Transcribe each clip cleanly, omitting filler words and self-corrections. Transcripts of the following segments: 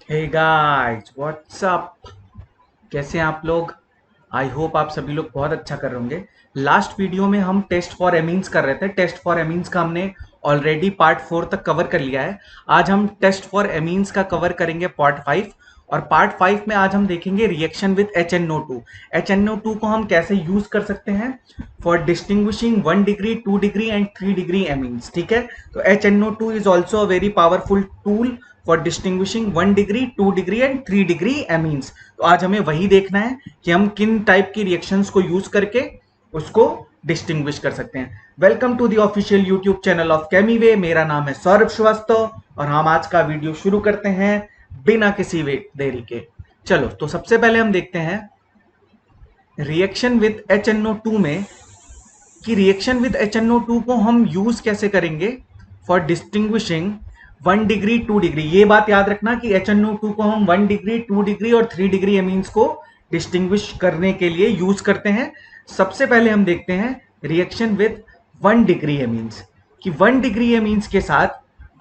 Hey guys what's up. कैसे हैं आप लोग? आई होप आप सभी लोग बहुत अच्छा कर रहे होंगे। लास्ट वीडियो में हम टेस्ट फॉर एमीन्स कर रहे थे। टेस्ट फॉर एमीन्स का हमने ऑलरेडी पार्ट 4 तक कवर कर लिया है। आज हम टेस्ट फॉर एमीन्स का कवर करेंगे पार्ट 5। और पार्ट 5 में आज हम देखेंगे रिएक्शन विद HNO2। HNO2 को हम कैसे यूज कर सकते हैं for distinguishing 1 degree 2 degree and 3 degree amines. ठीक है, तो HNO2 is also a very powerful tool for distinguishing 1 degree 2 degree and 3 degree amines. तो आज हमें वही देखना है कि हम किन टाइप की रिएक्शंस को यूज करके उसको डिस्टिंग्विश कर सकते हैं। Welcome to the official YouTube channel of केमीवे। मेरा नाम है सौरभ श्रीवास्तव और हम आज का वीडियो शुरू करते हैं बिना किसी देरी के। चलो, तो सबसे पहले हम देखते हैं रिएक्शन विद HNO2 में कि रिएक्शन विद HNO2 को हम यूज कैसे करेंगे फॉर डिस्टिंग्विशिंग 1 डिग्री 2 डिग्री। ये बात याद रखना कि HNO2 को हम 1 डिग्री 2 डिग्री और 3 डिग्री एमीन्स को डिस्टिंग्विश करने के लिए यूज करते हैं। सबसे पहले हम देखते हैं रिएक्शन विद 1 डिग्री एमीन्स कि 1 डिग्री एमीन्स के साथ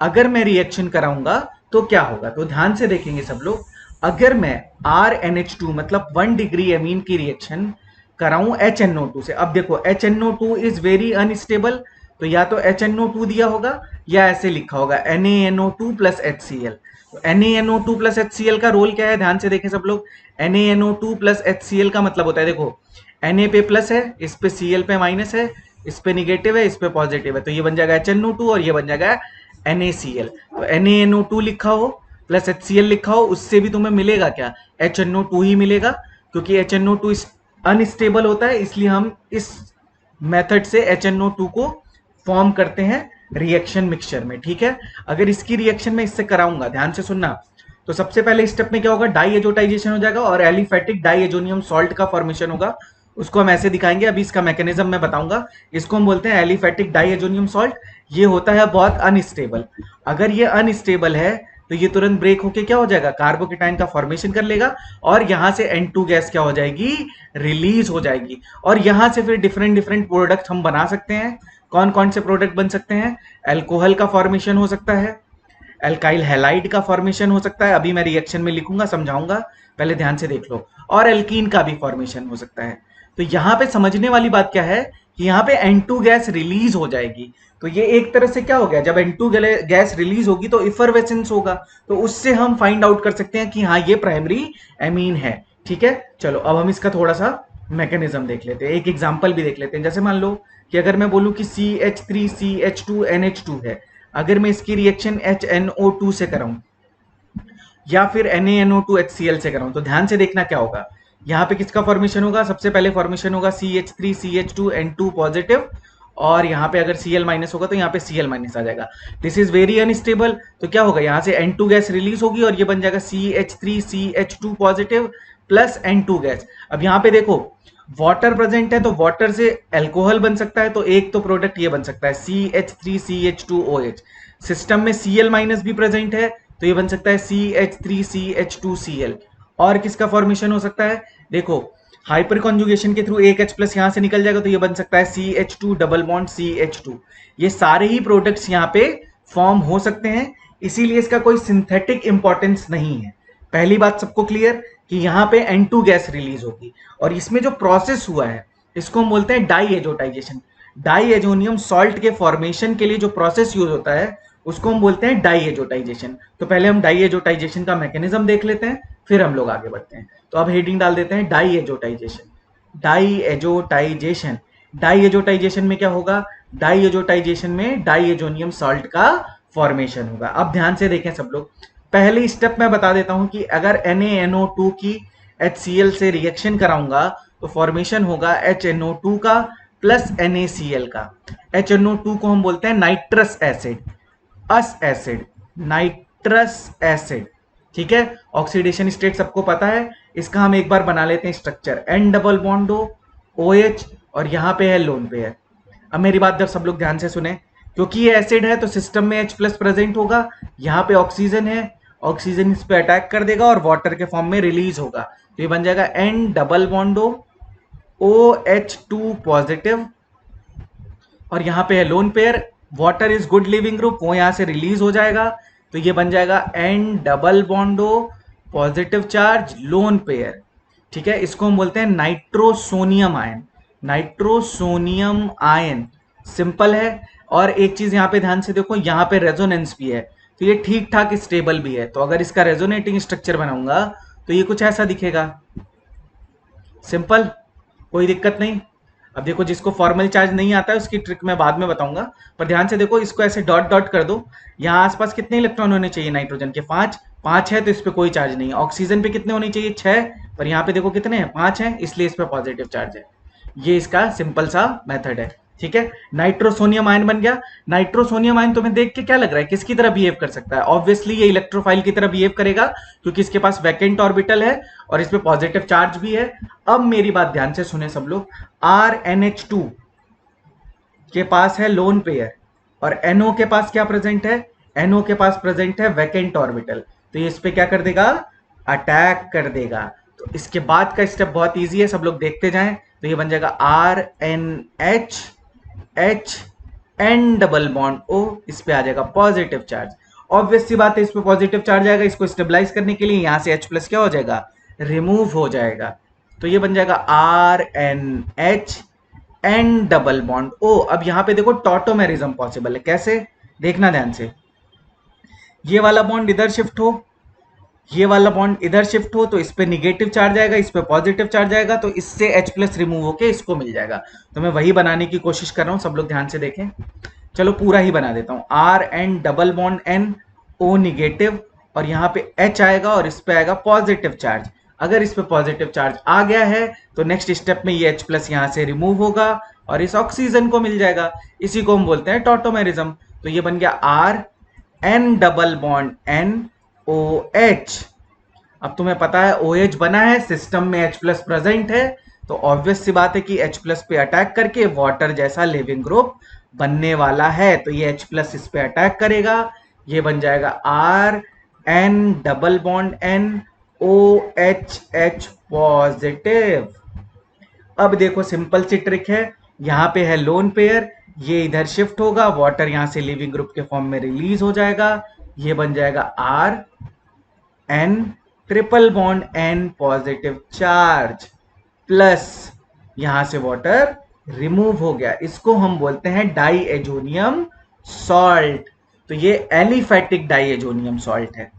अगर मैं रिएक्शन कराऊंगा तो क्या होगा। तो ध्यान से देखेंगे सब लोग। अगर मैं RNH2 मतलब 1 डिग्री एमीन की रिएक्शन कराऊं HNO2 से, अब देखो HNO2 इज वेरी अनस्टेबल, तो या तो HNO2 दिया होगा या ऐसे लिखा होगा NaNO2 प्लस HCl। तो NaNO2 प्लस HCl का रोल क्या है, ध्यान से देखें सब लोग। NaNO2 प्लस HCl का मतलब होता है, देखो Na पे प्लस है, इस पे Cl पे माइनस है, इस पे निगेटिव है, इस पे पॉजिटिव है, तो ये बन जाएगा HNO2 और ये बन जाएगा NaCl। तो NaNO2 लिखा हो प्लस HCl लिखा हो, उससे भी तुम्हें मिलेगा क्या, HNO2 ही मिलेगा, क्योंकि HNO2 अनस्टेबल होता है, इसलिए हम इस मेथड से HNO2 को फॉर्म करते हैं रिएक्शन मिक्सचर में। ठीक है, अगर इसकी रिएक्शन में इससे कराऊंगा, ध्यान से सुनना, तो सबसे पहले स्टेप में क्या होगा, डाई एजोटाइजेशन हो जाएगा और एलिफेटिक डाई एजोनियम सॉल्ट का फॉर्मेशन होगा। उसको हम ऐसे दिखाएंगे, अभी इसका मैकेनिज्म मैं बताऊंगा। इसको हम बोलते हैं एलिफेटिक डाई एजोनियम सॉल्ट। ये होता है बहुत अनस्टेबल। अगर ये अनस्टेबल है तो ये तुरंत ब्रेक होके क्या हो जाएगा, कार्बोकेटाइन का फॉर्मेशन कर लेगा और यहां से N2 गैस क्या हो जाएगी, रिलीज हो जाएगी। और यहां से फिर डिफरेंट डिफरेंट प्रोडक्ट हम बना सकते हैं। कौन कौन से प्रोडक्ट बन सकते हैं, एल्कोहल का फॉर्मेशन हो सकता है, एल्काइल हैलाइड का फॉर्मेशन हो सकता है, अभी मैं रिएक्शन में लिखूंगा समझाऊंगा, पहले ध्यान से देख लो, और एल्कीन का भी फॉर्मेशन हो सकता है। तो यहां पे समझने वाली बात क्या है कि यहां पे N2 गैस रिलीज हो जाएगी। तो ये एक तरह से क्या हो गया, जब N2 गैस रिलीज होगी तो इफरवेसेंस होगा, तो उससे हम फाइंड आउट कर सकते हैं कि हाँ ये प्राइमरी एमीन है। ठीक है, चलो अब हम इसका थोड़ा सा मैकेनिज्म देख लेते हैं, एक एग्जांपल भी देख लेते हैं। जैसे मान लो कि अगर मैं बोलूं कि CH3CH2NH2 है, अगर मैं इसकी रिएक्शन HNO2 से कराऊं या फिर NaNO2HCl से कराऊं, तो ध्यान से देखना क्या होगा। यहाँ पे किसका फॉर्मेशन होगा, सबसे पहले फॉर्मेशन होगा CH3CH2N2 पॉजिटिव, और यहाँ पे अगर Cl माइनस होगा तो यहाँ पे Cl माइनस आ जाएगा। दिस इज वेरी अनस्टेबल, तो क्या होगा, यहाँ से N2 गैस रिलीज होगी और ये बन जाएगा CH3CH2 positive plus N2 gas. अब यहाँ पे देखो वाटर प्रेजेंट है, तो वाटर से अल्कोहल बन सकता है, तो एक तो प्रोडक्ट ये बन सकता है CH3CH2OH। सिस्टम में Cl माइनस भी प्रेजेंट है, तो ये बन सकता है CH3CH2Cl। और किसका फॉर्मेशन हो सकता है, देखो हाइपर कॉन्जुगेशन के थ्रू एक H प्लस यहां से निकल जाएगा, तो ये बन सकता है CH2 डबल बॉन्ड CH2। ये सारे ही प्रोडक्ट्स यहाँ पे फॉर्म हो सकते हैं, इसीलिए इसका कोई सिंथेटिक इंपॉर्टेंस नहीं है। पहली बात सबको क्लियर कि यहाँ पे N2 गैस रिलीज होगी, और इसमें जो प्रोसेस हुआ है इसको हम बोलते हैं diazotization. Diazonium salt के फॉर्मेशन के लिए जो प्रोसेस यूज होता है उसको हम बोलते हैं डाई एजोटाइजेशन। तो पहले हम डाई एजोटाइजेशन का मैकेनिज्म देख लेते हैं, फिर हम लोग आगे बढ़ते हैं। तो अब हेडिंग डाल देते हैं diazotization. Diazotization, diazotization में क्या होगा, डाई एजोटाइजेशन में डाई एजोनियम सॉल्ट का फॉर्मेशन होगा। अब ध्यान से देखें सब लोग, पहले स्टेप मैं बता देता हूं कि अगर NaNO2 की HCl से रिएक्शन कराऊंगा तो फॉर्मेशन होगा HNO2 का प्लस NaCl का। HNO2 को हम बोलते हैं नाइट्रस एसिड, अस एसिड, नाइट्रस एसिड। ठीक है, ऑक्सीडेशन स्टेट सबको पता है, इसका हम एक बार बना लेते हैं structure, N double bond OH और यहां पे है लोन पेयर। अब मेरी बात जब सब लोग ध्यान से सुने, क्योंकि ये एसिड है तो सिस्टम में H प्लस प्रेजेंट होगा, यहाँ पे ऑक्सीजन है, ऑक्सीजन इस पे अटैक कर देगा और वाटर के फॉर्म में रिलीज होगा, तो ये बन जाएगा N double bond OH2 positive, और यहाँ पे है lone pair, water is good leaving group, वो यहाँ से रिलीज हो जाएगा, तो ये बन जाएगा N double bond positive charge lone pair, ठीक है, इसको हम बोलते हैं nitrosonium ion. Nitrosonium ion simple है। और एक चीज यहां पे ध्यान से देखो, यहां पे रेजोनेंस भी है, तो ये ठीक ठाक स्टेबल भी है। तो अगर इसका रेजोनेटिंग स्ट्रक्चर बनाऊंगा तो ये कुछ ऐसा दिखेगा, सिंपल, कोई दिक्कत नहीं। अब देखो, जिसको फॉर्मल चार्ज नहीं आता है उसकी ट्रिक मैं बाद में बताऊंगा, पर ध्यान से देखो, इसको ऐसे डॉट डॉट कर दो। यहाँ आसपास कितने इलेक्ट्रॉन होने चाहिए नाइट्रोजन के? 5। 5 है तो इस पे कोई चार्ज नहीं है। ऑक्सीजन पे कितने होने चाहिए? 6, पर यहाँ पे देखो कितने हैं? 5 हैं, इसलिए इस पे पॉजिटिव चार्ज है। ये इसका सिंपल सा मेथड है, ठीक है। नाइट्रोसोनियम आयन बन गया। नाइट्रोसोनियम आयन तुम्हें देख के क्या लग रहा है, किसकी तरह बिहेव कर सकता है? ऑब्वियसली ये इलेक्ट्रोफाइल की तरह बिहेव करेगा, क्योंकि इसके पास वैकेंट ऑर्बिटल है और इस पे पॉजिटिव चार्ज भी है। अब मेरी बात ध्यान से सुने सब लोग, RnH2 के पास है लोन पेयर और NO के पास क्या प्रेजेंट है? NO के पास प्रेजेंट है वैकेंट ऑर्बिटल, तो ये इस पे क्या कर देगा? अटैक कर देगा। तो इसके बाद का स्टेप बहुत इजी है, सब लोग देखते जाएं। तो ये बन जाएगा RnH H N double bond O, इस पे आ जाएगा पॉजिटिव चार्ज। ऑब्वियस सी बात है, इस पे पॉजिटिव चार्ज आएगा, इसको स्टेबलाइज करने के लिए यहां से H प्लस क्या हो जाएगा? रिमूव हो जाएगा। तो ये बन जाएगा RnH N double bond O। अब यहां पे देखो टॉटोमेरिज्म पॉसिबल है, कैसे? देखना ध्यान से, ये वाला बॉन्ड इधर शिफ्ट हो, ये वाला बॉन्ड इधर शिफ्ट हो, तो इस पे निगेटिव चार्ज आएगा, इस पे पॉजिटिव चार्ज आएगा, तो इससे H प्लस रिमूव होके इसको मिल जाएगा। तो मैं वही बनाने की कोशिश कर रहा हूं, सब लोग ध्यान से देखें। चलो पूरा ही बना देता हूं। RN double bond N O negative, और यहाँ पे H आएगा और इस पे आएगा पॉजिटिव चार्ज। अगर इस पे पॉजिटिव चार्ज आ गया है तो नेक्स्ट स्टेप में ये H प्लस यहाँ से रिमूव होगा और इस ऑक्सीजन को मिल जाएगा। इसी को हम बोलते हैं टॉटोमेरिज्म। तो ये बन गया RN double bond N OH। अब तुम्हें पता है OH बना है, सिस्टम में H प्लस प्रेजेंट है, तो ऑब्वियस सी बात है कि H प्लस पे अटैक करके वाटर जैसा लिविंग ग्रुप बनने वाला है। तो ये H प्लस इस पे अटैक करेगा, ये बन जाएगा RN double bond N OH positive. अब देखो सिंपल सी ट्रिक है, यहाँ पे है लोन पेयर, ये इधर शिफ्ट होगा, वाटर यहाँ से लिविंग ग्रुप के फॉर्म में रिलीज हो जाएगा, ये बन जाएगा RN triple bond N positive charge plus यहां से वाटर रिमूव हो गया। इसको हम बोलते हैं डाईएजोनियम सॉल्ट। तो ये एलिफेटिक डाईएजोनियम सॉल्ट है,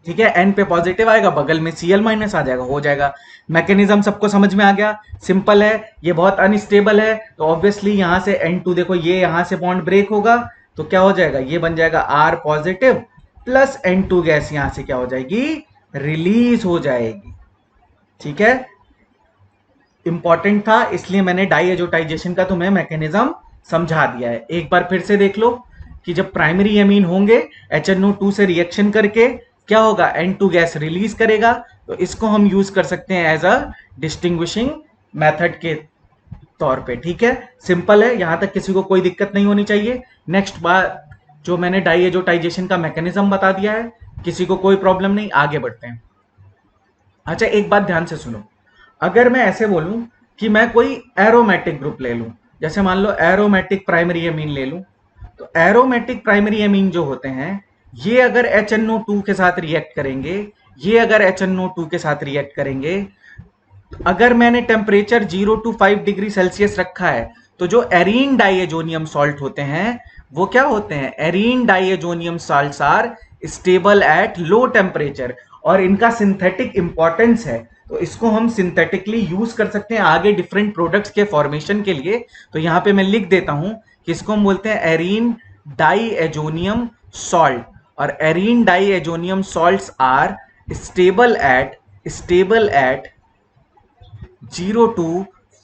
ठीक है। N पे पॉजिटिव आएगा, बगल में Cl माइनस आ जाएगा, हो जाएगा। मैकेनिज्म सबको समझ में आ गया, सिंपल है। ये बहुत अनस्टेबल है, तो ऑब्वियसली यहां से N2 देखो, ये यहां से बॉन्ड ब्रेक होगा, तो क्या हो जाएगा? ये बन जाएगा R positive plus N2 gas यहां से क्या हो जाएगी? रिलीज हो जाएगी, ठीक है। इंपॉर्टेंट था, इसलिए मैंने डाईएजोटाइजेशन का तुम्हें मैकेनिज्म समझा दिया है। एक बार फिर से देख लो कि जब प्राइमरी एमीन होंगे HNO2 से रिएक्शन करके क्या होगा? N2 गैस रिलीज करेगा, तो इसको हम यूज कर सकते हैं एज अ डिस्टिंग्विशिंग मेथड के तौर पे, ठीक है। सिंपल है, यहां तक किसी को कोई दिक्कत नहीं होनी चाहिए। नेक्स्ट बात, जो मैंने डाईएजोटाइजेशन का मैकेनिज्म बता दिया है, किसी को कोई प्रॉब्लम नहीं, आगे बढ़ते हैं। अच्छा, एक बात ध्यान से सुनो, अगर मैं ऐसे बोलूं कि मैं कोई एरोमेटिक ग्रुप ले लूं, जैसे मान लो एरोमेटिक प्राइमरी एमीन ले लूं, तो एरोमेटिक प्राइमरी एमीन जो होते हैं, ये अगर HNO2 के साथ रिएक्ट करेंगे, ये अगर HNO2 के साथ रिएक्ट करेंगे, अगर मैंने टेम्परेचर 0 to 5 डिग्री सेल्सियस रखा है, तो जो एरीन डाईएजोनियम सॉल्ट होते हैं वो क्या होते हैं? Arene diazonium salts are stable at low temperature, और इनका सिंथेटिक इंपॉर्टेंस है, तो इसको हम सिंथेटिकली यूज कर सकते हैं आगे डिफरेंट प्रोडक्ट्स के फॉर्मेशन के लिए। तो यहां पे मैं लिख देता हूं कि इसको हम बोलते हैं एरीन डाईएजोनियम सॉल्ट, और arene diazonium salts are stable at 0 to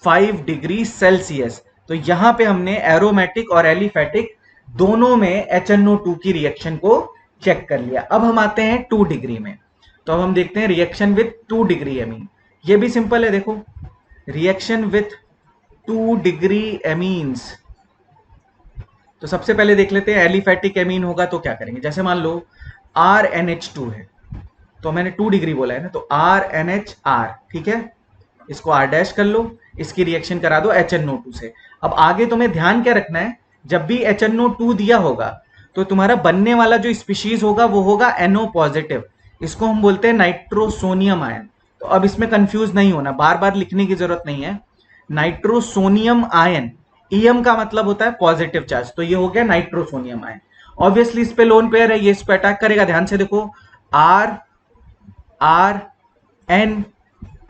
5 degree Celsius. तो यहां पे हमने एरोमेटिक और एलिफेटिक दोनों में HNO2 की रिएक्शन को चेक कर लिया। अब हम आते हैं 2 डिग्री में, तो अब हम देखते हैं रिएक्शन विथ 2 डिग्री एमीन। ये भी सिंपल है, देखो रिएक्शन विथ 2 डिग्री एमीन्स। तो सबसे पहले देख लेते हैं एलिफेटिक एमीन होगा तो क्या करेंगे। जैसे मान लो RNH2 है, तो मैंने 2 डिग्री बोला है ना, तो RNHR, ठीक है, इसको R डैश कर लो, इसकी रिएक्शन करा दो HNO2 से। अब आगे तुम्हें ध्यान क्या रखना है, जब भी HNO2 दिया होगा तो तुम्हारा बनने वाला जो स्पीशीज होगा वो होगा NO पॉजिटिव, इसको हम बोलते हैं नाइट्रोसोनियम आयन। तो अब इसमें कंफ्यूज नहीं होना, बार बार लिखने की जरूरत नहीं है। नाइट्रोसोनियम आयन, ईएम का मतलब होता है पॉजिटिव चार्ज, तो ये हो गया नाइट्रोसोनियम आयन। ऑब्वियसली इस पे लोन पेयर है, ये इस पे अटैक करेगा, ध्यान से देखो, R R N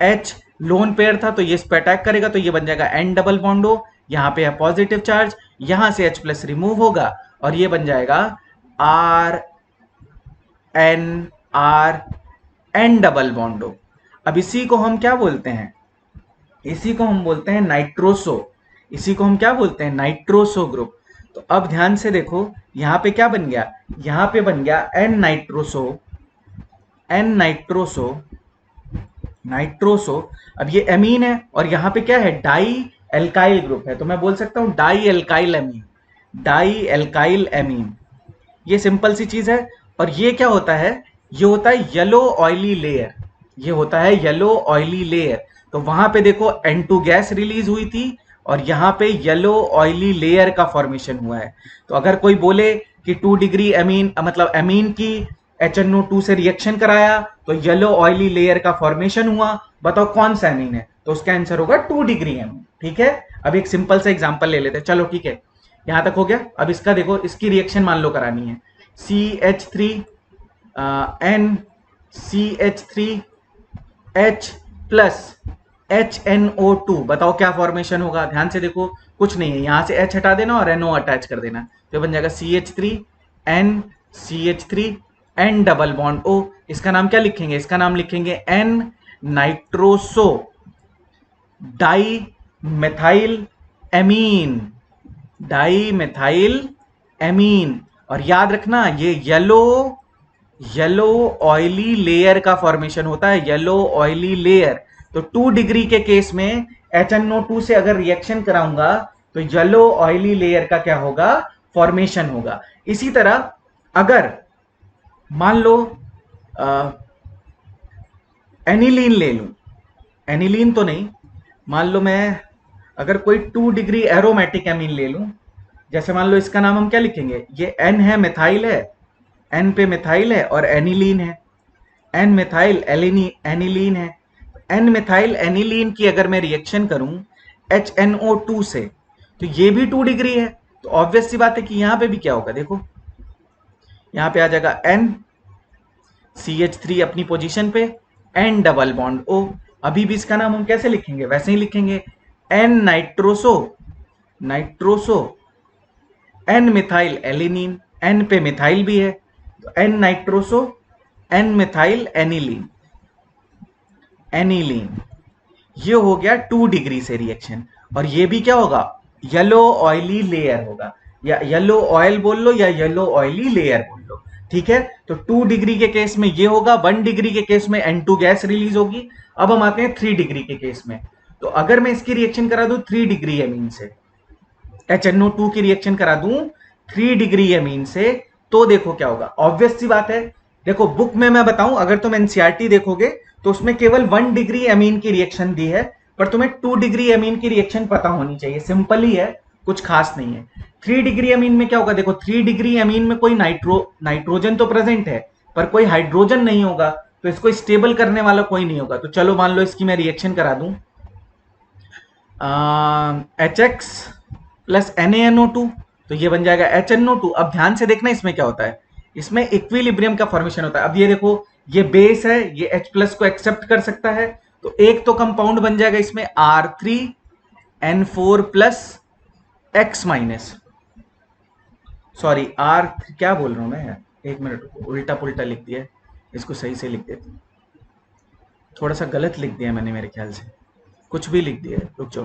H lone pair था, तो ये इस पे अटैक करेगा, तो ये बन जाएगा एन डबल बॉन्ड ओ, यहां पे है पॉजिटिव चार्ज, यहां से H प्लस रिमूव होगा और ये बन जाएगा R R N double bond O. अब इसी को हम क्या बोलते हैं, इसी को हम बोलते हैं नाइट्रोसो, इसी को हम क्या बोलते हैं, नाइट्रोसो ग्रुप। तो अब ध्यान से देखो, यहां पे क्या बन गया, यहां पे बन गया N nitroso, N nitroso, nitroso. अब ये एमीन है और यहां पे क्या है, डाई एल्काइल ग्रुप है, तो मैं बोल सकता हूं dialkyl amine, dialkyl amine. ये सिंपल सी चीज है। और ये क्या होता है, ये होता है येलो ऑयली लेयर, ये होता है येलो ऑयली लेयर। तो वहां पे देखो N2 गैस रिलीज हुई थी और यहां पे येलो ऑयली लेयर का फॉर्मेशन हुआ है। तो अगर कोई बोले कि 2 डिग्री एमीन, मतलब एमीन की HNO2 से रिएक्शन कराया तो येलो ऑयली लेयर का फॉर्मेशन हुआ, बताओ कौन सा एमीन है, तो उसका आंसर होगा 2 डिग्री एमीन। ठीक है, अब एक सिंपल सा एग्जांपल ले लेते हैं, चलो ठीक है, यहां तक हो गया। अब इसका देखो, इसकी रिएक्शन मान लो करानी है, CH3 NCH3H प्लस HNO2, बताओ क्या फॉर्मेशन होगा, ध्यान से देखो, कुछ नहीं है, यहां से H हटा देना और NO अटैच कर देना, तो बन जाएगा CH3N डबल बॉन्ड O। इसका नाम क्या लिखेंगे, इसका नाम लिखेंगे N nitroso dimethyl amine, dimethyl amine. और याद रखना, ये येलो ऑयली लेयर का फॉर्मेशन होता है, येलो ऑयली लेयर। तो 2 डिग्री के केस में HNO2 से अगर रिएक्शन कराऊंगा तो येलो ऑयली लेयर का क्या होगा, फॉर्मेशन होगा। इसी तरह अगर मान लो एनिलीन ले लूं, एनिलीन तो नहीं, मान लो मैं अगर कोई 2 डिग्री एरोमेटिक एमीन ले लूं, जैसे मान लो इसका नाम हम क्या लिखेंगे, ये एन है, मिथाइल है, एन पे मिथाइल है और एनिलीन है, एन मिथाइल एनिलीन है। एन मिथाइल एनिलीन की अगर मैं रिएक्शन करूं HNO2 से, तो ये भी 2 डिग्री है, तो ऑब्वियस सी बात है कि यहां पे भी क्या होगा, देखो यहां पे आ जाएगा N CH3 अपनी पोजीशन पे, N डबल बॉन्ड O। अभी भी इसका नाम हम कैसे लिखेंगे, वैसे ही लिखेंगे, N nitroso, nitroso N methyl alanine, N पे मिथाइल भी है, तो N nitroso N methyl aniline, aniline. ये हो गया 2 डिग्री से रिएक्शन। और ये भी क्या होगा, येलो ऑयली लेयर होगा, या येलो ऑयल बोल लो या येलो ऑयली लेयर बोल लो। ठीक है, तो 2 डिग्री के केस में ये होगा, 1 डिग्री के केस में N2 गैस रिलीज होगी। अब हम आते हैं 3 डिग्री के केस में। तो अगर मैं इसकी रिएक्शन करा दूं 3 डिग्री एमीन से, HNO2 की रिएक्शन करा दूं 3 डिग्री एमीन से, तो देखो क्या होगा, ऑब्वियस सी बात है। देखो बुक में मैं बताऊं, अगर तुम एनसीईआरटी देखोगे तो उसमें केवल 1 डिग्री एमीन की रिएक्शन दी है, पर तुम्हें 2 डिग्री एमीन की रिएक्शन पता होनी चाहिए, सिंपल ही है, कुछ खास नहीं है। 3 डिग्री एमीन में क्या होगा, देखो 3 डिग्री एमीन में कोई नाइट्रोजन तो प्रेजेंट है पर कोई हाइड्रोजन नहीं होगा, तो इसको स्टेबल करने वाला कोई नहीं होगा। तो चलो मान लो इसकी मैं रिएक्शन करा दूं, HX प्लस NaNO2, तो ये बन जाएगा HNO2। अब ध्यान से देखना इसमें क्या होता है, इसमें इक्विलिब्रियम का फॉर्मेशन होता है। अब ये देखो, ये बेस है, ये H प्लस को एक्सेप्ट कर सकता है, तो एक तो कंपाउंड बन जाएगा इसमें R3N4 plus X minus, sorry R, क्या बोल रहा हूं मैं यार, एक मिनट, उल्टा पुल्टा लिख दिया, इसको सही से लिख देते, थोड़ा सा गलत लिख दिया मैंने मेरे ख्याल से, कुछ भी लिख दिया, रुक जाओ।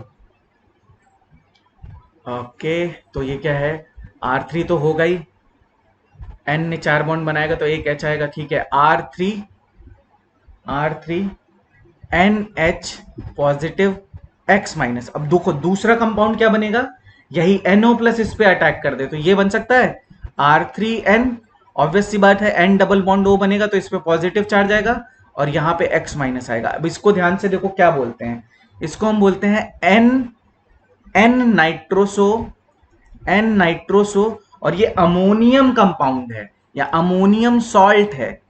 ओके, तो ये क्या है, R3 तो होगा ही, N ने 4 बॉन्ड बनाएगा तो एक H आएगा, ठीक है, R3 NH positive X minus. अब देखो दूसरा कंपाउंड क्या बनेगा, यही NO प्लस इस पे अटैक कर दे तो ये बन सकता है R3N, ऑब्वियस सी बात है, N डबल बॉन्ड O बनेगा तो इस पे पॉजिटिव चार्ज आएगा और यहाँ पे X माइनस आएगा। अब इसको ध्यान से देखो क्या बोलते हैं, इसको हम बोलते हैं N नाइट्रोसो, और ये अमोनियम कंपाउंड है या अमोनियम सॉल्ट है,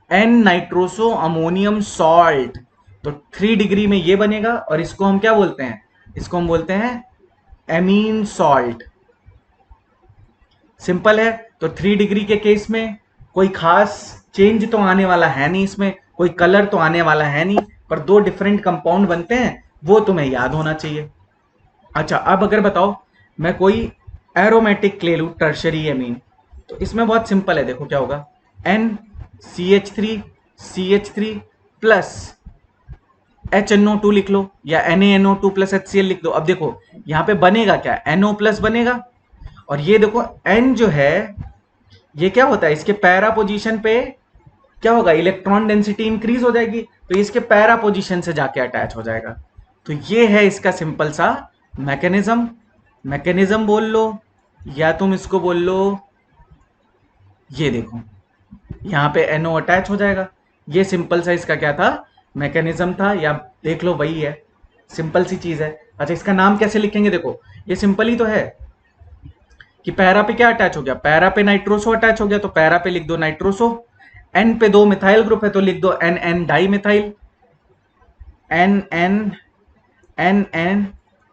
एन नाइट्रोसो अमोनियम सॉल्ट। तो 3 डिग्री में ये बनेगा और इसको हम क्या बोलते हैं, इसको हम बोलते हैं एमीन सॉल्ट। सिंपल है। तो 3 डिग्री के केस में कोई खास चेंज तो आने वाला है नहीं, इसमें कोई कलर तो आने वाला है नहीं, पर 2 डिफरेंट कंपाउंड बनते हैं, वो तुम्हें याद होना चाहिए। अच्छा, अब अगर बताओ मैं कोई एरोमेटिक ले लूँ टर्शरी एमीन, तो इसमें बहुत सिंपल है। देखो क्या होगा, NCH3 प्लस HNO2 लिख लो या NaNO2 प्लस HCl लिख दो। अब देखो यहाँ पे बनेगा क्या, NO प्लस बनेगा, और ये देखो N जो है ये क्या होता है, इसके पैरा पोजीशन पे क्या होगा, इलेक्ट्रॉन डेंसिटी इंक्रीज हो जाएगी, तो ये इसके पैरा पोजीशन से जाके अटैच हो जाएगा। तो ये है इसका सिंपल सा मैकेनिज्म। मैकेनिज्म बोल लो या तुम इसको बोल लो, ये देखो यहाँ पे NO अटैच हो जाएगा। ये सिंपल सा इसका क्या था, मैकेनिज्म था, या देख लो वही है, सिंपल सी चीज है। अच्छा, इसका नाम कैसे लिखेंगे, देखो ये सिंपल ही तो है कि पैरा पे क्या अटैच हो गया, पैरा पे नाइट्रोसो अटैच हो गया, तो पैरा पे लिख दो नाइट्रोसो। एन पे 2 मिथाइल ग्रुप है तो लिख दो NN di methyl, NN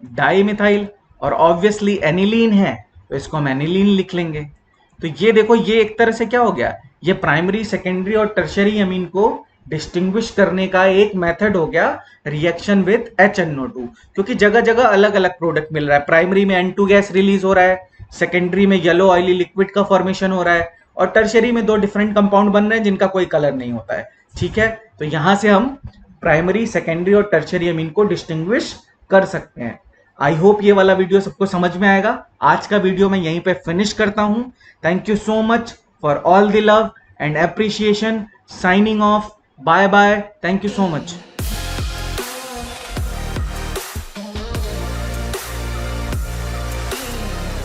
di methyl, और ऑब्वियसली एनिलीन है तो इसको हम एनिलीन लिख लेंगे। तो ये देखो ये एक तरह से क्या हो गया, ये प्राइमरी सेकेंडरी और टर्शरी अमीन को डिस्टिंग्विश करने का एक मेथड हो गया रिएक्शन विद HNO2, क्योंकि जगह जगह अलग अलग प्रोडक्ट मिल रहा है। प्राइमरी में N2 गैस रिलीज हो रहा है, सेकेंडरी में येलो ऑयली लिक्विड का फॉर्मेशन हो रहा है, और टर्शरी में 2 डिफरेंट कंपाउंड बन रहे हैं जिनका कोई कलर नहीं होता है। ठीक है, तो यहां से हम प्राइमरी सेकेंडरी और टर्शरी अमीन को डिस्टिंग्विश कर सकते हैं। आई होप ये वाला वीडियो सबको समझ में आएगा। आज का वीडियो मैं यहीं पे फिनिश करता हूं। Thank you so much for all the love and appreciation. Signing off, bye bye, thank you so much.